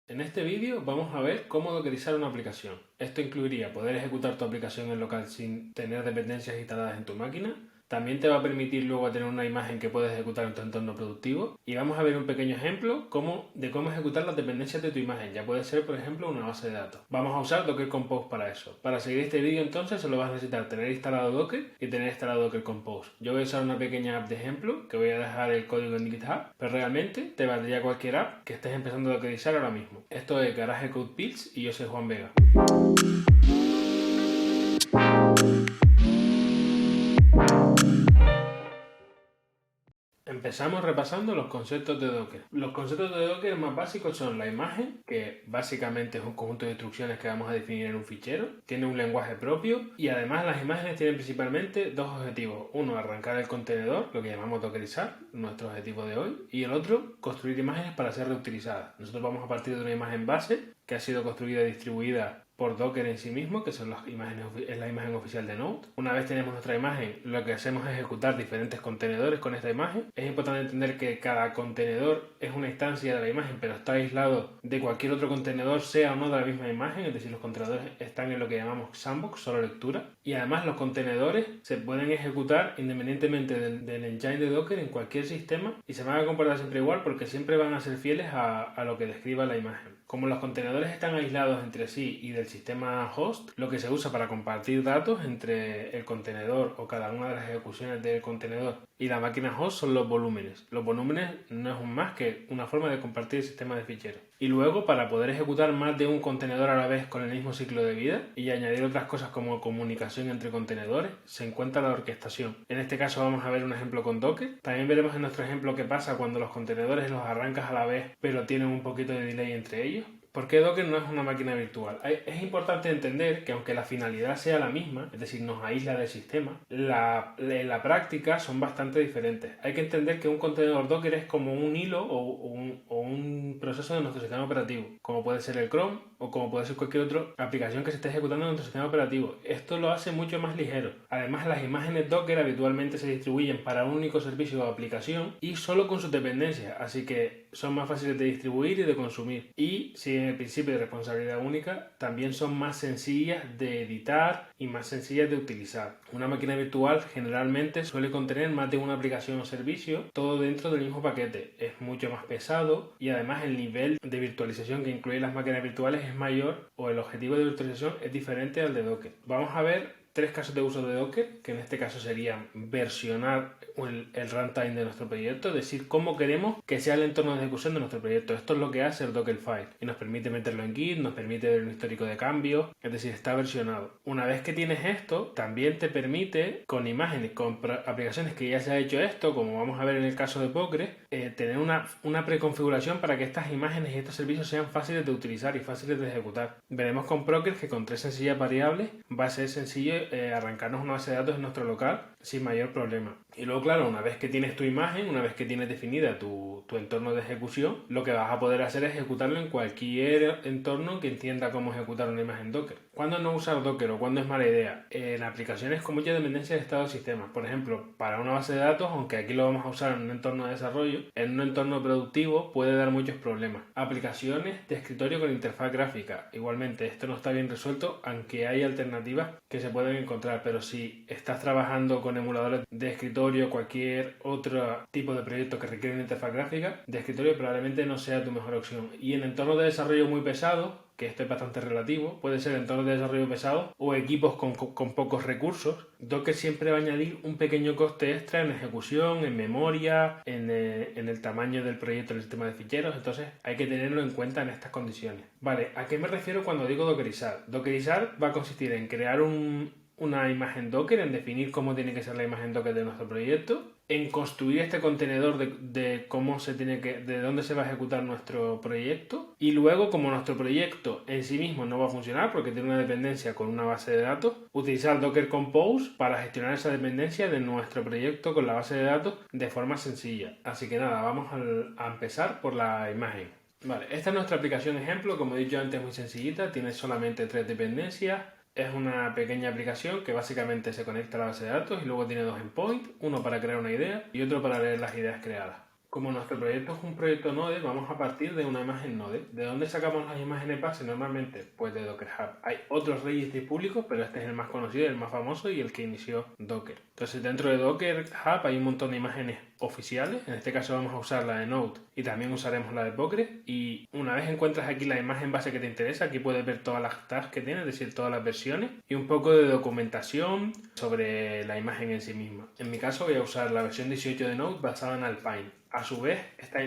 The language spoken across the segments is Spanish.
En este vídeo vamos a ver cómo dockerizar una aplicación. Esto incluiría poder ejecutar tu aplicación en local sin tener dependencias instaladas en tu máquina. También te va a permitir luego tener una imagen que puedes ejecutar en tu entorno productivo. Y vamos a ver un pequeño ejemplo de cómo ejecutar las dependencias de tu imagen. Ya puede ser, por ejemplo, una base de datos. Vamos a usar Docker Compose para eso. Para seguir este vídeo entonces solo vas a necesitar tener instalado Docker y tener instalado Docker Compose. Yo voy a usar una pequeña app de ejemplo que voy a dejar el código en GitHub, pero realmente te valdría cualquier app que estés empezando a dockerizar ahora mismo. Esto es Garage Code Pills y yo soy Juan Vega. Empezamos repasando los conceptos de Docker. Los conceptos de Docker más básicos son la imagen, que básicamente es un conjunto de instrucciones que vamos a definir en un fichero, tiene un lenguaje propio y además las imágenes tienen principalmente dos objetivos. Uno, arrancar el contenedor, lo que llamamos dockerizar, nuestro objetivo de hoy, y el otro, construir imágenes para ser reutilizadas. Nosotros vamos a partir de una imagen base que ha sido construida y distribuida por Docker en sí mismo, que son es la imagen oficial de Node. Una vez tenemos nuestra imagen, lo que hacemos es ejecutar diferentes contenedores con esta imagen. Es importante entender que cada contenedor es una instancia de la imagen, pero está aislado de cualquier otro contenedor, sea o no de la misma imagen, es decir, los contenedores están en lo que llamamos sandbox, solo lectura. Y además los contenedores se pueden ejecutar independientemente del engine de Docker en cualquier sistema y se van a comportar siempre igual porque siempre van a ser fieles a lo que describa la imagen. Como los contenedores están aislados entre sí y del sistema host, lo que se usa para compartir datos entre el contenedor o cada una de las ejecuciones del contenedor y la máquina host son los volúmenes. Los volúmenes no es más que una forma de compartir el sistema de ficheros. Y luego, para poder ejecutar más de un contenedor a la vez con el mismo ciclo de vida y añadir otras cosas como comunicación entre contenedores, se encuentra la orquestación. En este caso vamos a ver un ejemplo con Docker. También veremos en nuestro ejemplo qué pasa cuando los contenedores los arrancas a la vez pero tienen un poquito de delay entre ellos. ¿Por qué Docker no es una máquina virtual? Es importante entender que aunque la finalidad sea la misma, es decir, nos aísla del sistema, la práctica son bastante diferentes. Hay que entender que un contenedor Docker es como un hilo o un proceso de nuestro sistema operativo, como puede ser el Chrome o como puede ser cualquier otra aplicación que se esté ejecutando en nuestro sistema operativo. Esto lo hace mucho más ligero. Además, las imágenes Docker habitualmente se distribuyen para un único servicio o aplicación y solo con sus dependencias, así que son más fáciles de distribuir y de consumir. Y si en el principio de responsabilidad única, también son más sencillas de editar y más sencillas de utilizar. Una máquina virtual generalmente suele contener más de una aplicación o servicio, todo dentro del mismo paquete. Es mucho más pesado y además el nivel de virtualización que incluyen las máquinas virtuales es mayor o el objetivo de virtualización es diferente al de Docker. Vamos a ver tres casos de uso de Docker, que en este caso serían versionar el runtime de nuestro proyecto, es decir, cómo queremos que sea el entorno de ejecución de nuestro proyecto. Esto es lo que hace el Dockerfile y nos permite meterlo en Git, nos permite ver un histórico de cambios, es decir, está versionado. Una vez que tienes esto, también te permite, con imágenes, con aplicaciones que ya se ha hecho esto, como vamos a ver en el caso de Postgres, tener una preconfiguración para que estas imágenes y estos servicios sean fáciles de utilizar y fáciles de ejecutar. Veremos con Postgres que con tres sencillas variables va a ser sencillo arrancarnos una base de datos en nuestro local sin mayor problema. Y luego, claro, una vez que tienes tu imagen, una vez que tienes definida tu entorno de ejecución, lo que vas a poder hacer es ejecutarlo en cualquier entorno que entienda cómo ejecutar una imagen Docker. ¿Cuándo no usar Docker o cuándo es mala idea? En aplicaciones con mucha dependencia de estado de sistema. Por ejemplo, para una base de datos, aunque aquí lo vamos a usar en un entorno de desarrollo, en un entorno productivo puede dar muchos problemas. Aplicaciones de escritorio con interfaz gráfica. Igualmente, esto no está bien resuelto, aunque hay alternativas que se pueden encontrar, pero si estás trabajando con emuladores de escritorio, cualquier otro tipo de proyecto que requiere una interfaz gráfica de escritorio probablemente no sea tu mejor opción. Y en entornos de desarrollo muy pesados, que esto es bastante relativo, puede ser entornos de desarrollo pesados o equipos con pocos recursos, Docker siempre va a añadir un pequeño coste extra en ejecución, en memoria, en el tamaño del proyecto, en el sistema de ficheros, entonces hay que tenerlo en cuenta en estas condiciones. Vale, ¿a qué me refiero cuando digo dockerizar? Dockerizar va a consistir en crear una imagen Docker, en definir cómo tiene que ser la imagen Docker de nuestro proyecto, en construir este contenedor de cómo de dónde se va a ejecutar nuestro proyecto, y luego, como nuestro proyecto en sí mismo no va a funcionar porque tiene una dependencia con una base de datos, utilizar Docker Compose para gestionar esa dependencia de nuestro proyecto con la base de datos de forma sencilla. Así que nada, vamos a empezar por la imagen. Vale, esta es nuestra aplicación ejemplo, como he dicho antes, muy sencillita, tiene solamente tres dependencias. Es una pequeña aplicación que básicamente se conecta a la base de datos y luego tiene dos endpoints, uno para crear una idea y otro para leer las ideas creadas. Como nuestro proyecto es un proyecto Node, vamos a partir de una imagen Node. ¿De dónde sacamos las imágenes base normalmente? Pues de Docker Hub. Hay otros registros públicos, pero este es el más conocido, el más famoso y el que inició Docker. Entonces dentro de Docker Hub hay un montón de imágenes oficiales. En este caso vamos a usar la de Node y también usaremos la de Postgres. Y una vez encuentras aquí la imagen base que te interesa, aquí puedes ver todas las tags que tiene, es decir, todas las versiones y un poco de documentación sobre la imagen en sí misma. En mi caso voy a usar la versión 18 de Node basada en Alpine. A su vez,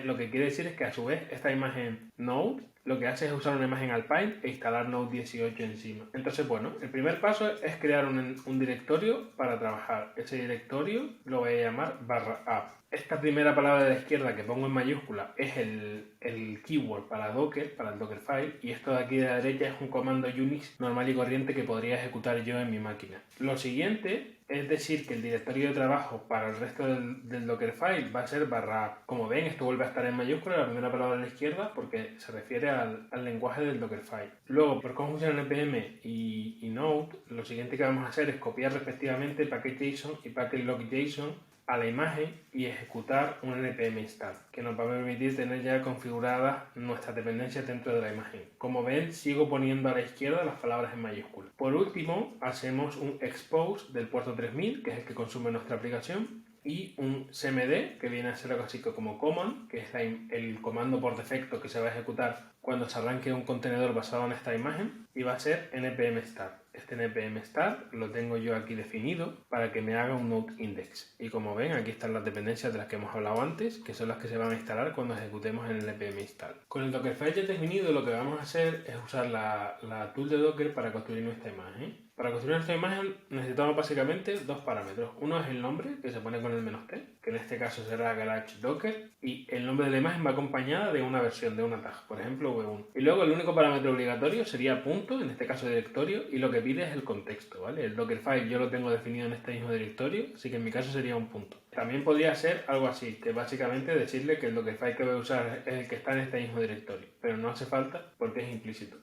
lo que quiere decir es que a su vez esta imagen Node lo que hace es usar una imagen Alpine e instalar Node 18 encima. Entonces, bueno, el primer paso es crear un directorio para trabajar. Ese directorio lo voy a llamar /app. Esta primera palabra de la izquierda que pongo en mayúscula es el keyword para Docker, para el Dockerfile, y esto de aquí de la derecha es un comando Unix normal y corriente que podría ejecutar yo en mi máquina. Lo siguiente es decir que el directorio de trabajo para el resto del Dockerfile va a ser /app. Como ven, esto vuelve a estar en mayúscula, la primera palabra de la izquierda, porque se refiere al lenguaje del Dockerfile. Luego, por cómo funcionan npm y Node, lo siguiente que vamos a hacer es copiar respectivamente package.json y package.log.json a la imagen y ejecutar un npm install que nos va a permitir tener ya configuradas nuestras dependencias dentro de la imagen. Como ven, sigo poniendo a la izquierda las palabras en mayúsculas. Por último, hacemos un expose del puerto 3000, que es el que consume nuestra aplicación, y un cmd, que viene a ser algo así como command, que es el comando por defecto que se va a ejecutar cuando se arranque un contenedor basado en esta imagen, y va a ser npm start. Este npm start lo tengo yo aquí definido para que me haga un node index. Y como ven, aquí están las dependencias de las que hemos hablado antes, que son las que se van a instalar cuando ejecutemos el npm install. Con el Dockerfile ya definido, lo que vamos a hacer es usar la tool de Docker para construir nuestra imagen. Para construir nuestra imagen necesitamos básicamente dos parámetros. Uno es el nombre, que se pone con el "-t", que en este caso será garage docker, y el nombre de la imagen va acompañada de una versión, de una tag, por ejemplo v1. Y luego el único parámetro obligatorio sería punto, en este caso directorio, y lo que pide es el contexto, ¿vale? El Dockerfile yo lo tengo definido en este mismo directorio, así que en mi caso sería un punto. También podría ser algo así, que básicamente decirle que el Dockerfile que voy a usar es el que está en este mismo directorio, pero no hace falta porque es implícito.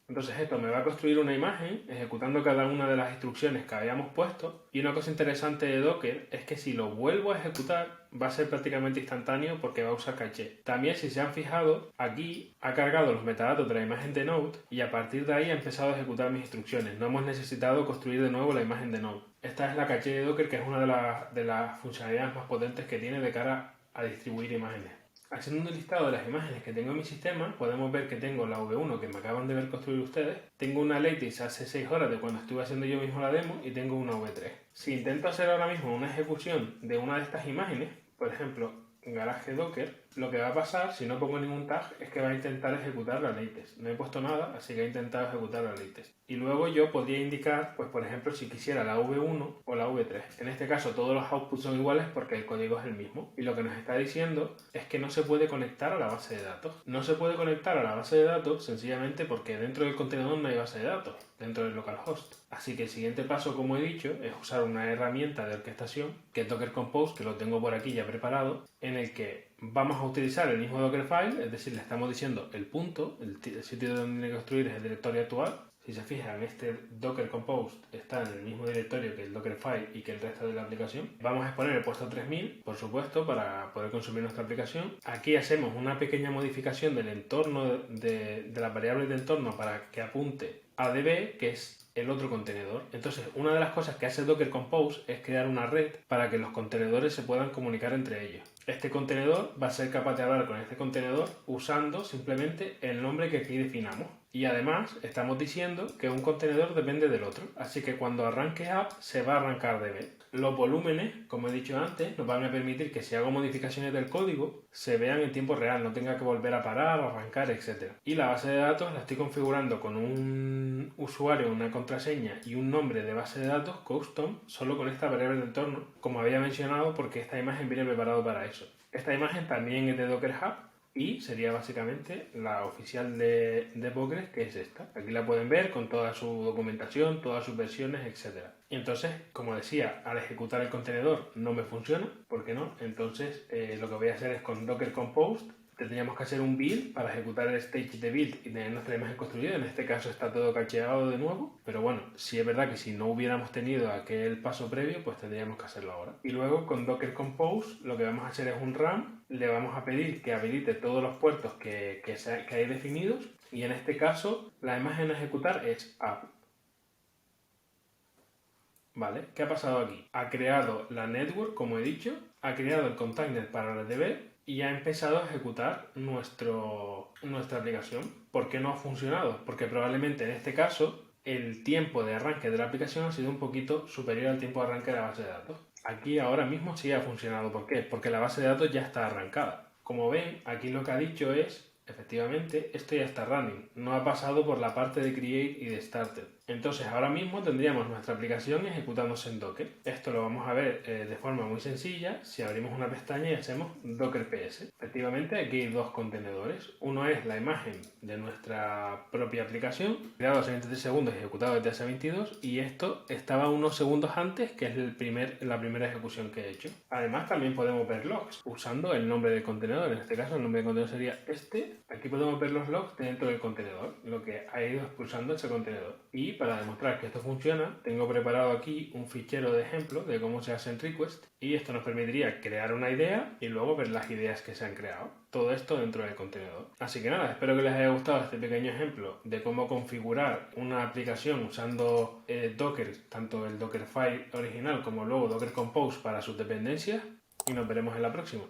Entonces esto me va a construir una imagen ejecutando cada una de las instrucciones que habíamos puesto, y una cosa interesante de Docker es que si lo vuelvo a ejecutar va a ser prácticamente instantáneo porque va a usar caché. También, si se han fijado, aquí ha cargado los metadatos de la imagen de Node y a partir de ahí ha empezado a ejecutar mis instrucciones. No hemos necesitado construir de nuevo la imagen de Node. Esta es la caché de Docker, que es una de las funcionalidades más potentes que tiene de cara a distribuir imágenes. Haciendo un listado de las imágenes que tengo en mi sistema, podemos ver que tengo la V1 que me acaban de ver construir ustedes, tengo una latency hace 6 horas de cuando estuve haciendo yo mismo la demo y tengo una V3. Si intento hacer ahora mismo una ejecución de una de estas imágenes, por ejemplo, Garage Docker, lo que va a pasar si no pongo ningún tag es que va a intentar ejecutar la latest. No he puesto nada, así que he intentado ejecutar la latest. Y luego yo podría indicar, pues por ejemplo, si quisiera la V1 o la V3. En este caso todos los outputs son iguales porque el código es el mismo. Y lo que nos está diciendo es que no se puede conectar a la base de datos. No se puede conectar a la base de datos sencillamente porque dentro del contenedor no hay base de datos, dentro del localhost. Así que el siguiente paso, como he dicho, es usar una herramienta de orquestación, que es Docker Compose, que lo tengo por aquí ya preparado, en el que vamos a utilizar el mismo Dockerfile, es decir, le estamos diciendo el punto, el sitio donde tiene que construir es el directorio actual. Si se fijan, este Docker Compose está en el mismo directorio que el Dockerfile y que el resto de la aplicación. Vamos a exponer el puerto 3000, por supuesto, para poder consumir nuestra aplicación. Aquí hacemos una pequeña modificación del entorno, de las variables de entorno para que apunte a DB, que es el otro contenedor. Entonces, una de las cosas que hace Docker Compose es crear una red para que los contenedores se puedan comunicar entre ellos. Este contenedor va a ser capaz de hablar con este contenedor usando simplemente el nombre que aquí definamos. Y además estamos diciendo que un contenedor depende del otro, así que cuando arranque app se va a arrancar DB. Los volúmenes, como he dicho antes, nos van a permitir que si hago modificaciones del código se vean en tiempo real, no tenga que volver a parar, arrancar, etc. Y la base de datos la estoy configurando con un usuario, una contraseña y un nombre de base de datos custom, solo con esta variable de entorno, como había mencionado, porque esta imagen viene preparado para eso. Esta imagen también es de Docker Hub y sería básicamente la oficial de Postgres, que es esta. Aquí la pueden ver con toda su documentación, todas sus versiones, etc. Y entonces, como decía, al ejecutar el contenedor no me funciona. ¿Por qué no? Entonces lo que voy a hacer es con Docker Compose tendríamos que hacer un build para ejecutar el stage de build y tener nuestra imagen construida. En este caso está todo cacheado de nuevo, pero bueno, sí es verdad que si no hubiéramos tenido aquel paso previo, pues tendríamos que hacerlo ahora. Y luego con Docker Compose lo que vamos a hacer es un RAM, le vamos a pedir que habilite todos los puertos que hay definidos, y en este caso la imagen a ejecutar es app. Vale, ¿qué ha pasado aquí? Ha creado la network, como he dicho, ha creado el container para la DB y ha empezado a ejecutar nuestra aplicación. ¿Por qué no ha funcionado? Porque probablemente en este caso el tiempo de arranque de la aplicación ha sido un poquito superior al tiempo de arranque de la base de datos. Aquí ahora mismo sí ha funcionado. ¿Por qué? Porque la base de datos ya está arrancada. Como ven, aquí lo que ha dicho es, efectivamente, esto ya está running. No ha pasado por la parte de create y de started. Entonces ahora mismo tendríamos nuestra aplicación ejecutándose en Docker. Esto lo vamos a ver de forma muy sencilla si abrimos una pestaña y hacemos Docker PS. Efectivamente aquí hay dos contenedores. Uno es la imagen de nuestra propia aplicación, creado hace 23 segundos y ejecutado desde hace 22, y esto estaba unos segundos antes, que es la primera ejecución que he hecho. Además también podemos ver logs usando el nombre del contenedor. En este caso el nombre del contenedor sería este. Aquí podemos ver los logs dentro del contenedor, lo que ha ido expulsando ese contenedor. Y para demostrar que esto funciona, tengo preparado aquí un fichero de ejemplo de cómo se hacen requests, y esto nos permitiría crear una idea y luego ver las ideas que se han creado. Todo esto dentro del contenedor. Así que nada, espero que les haya gustado este pequeño ejemplo de cómo configurar una aplicación usando Docker, tanto el Dockerfile original como luego Docker Compose para sus dependencias, y nos veremos en la próxima.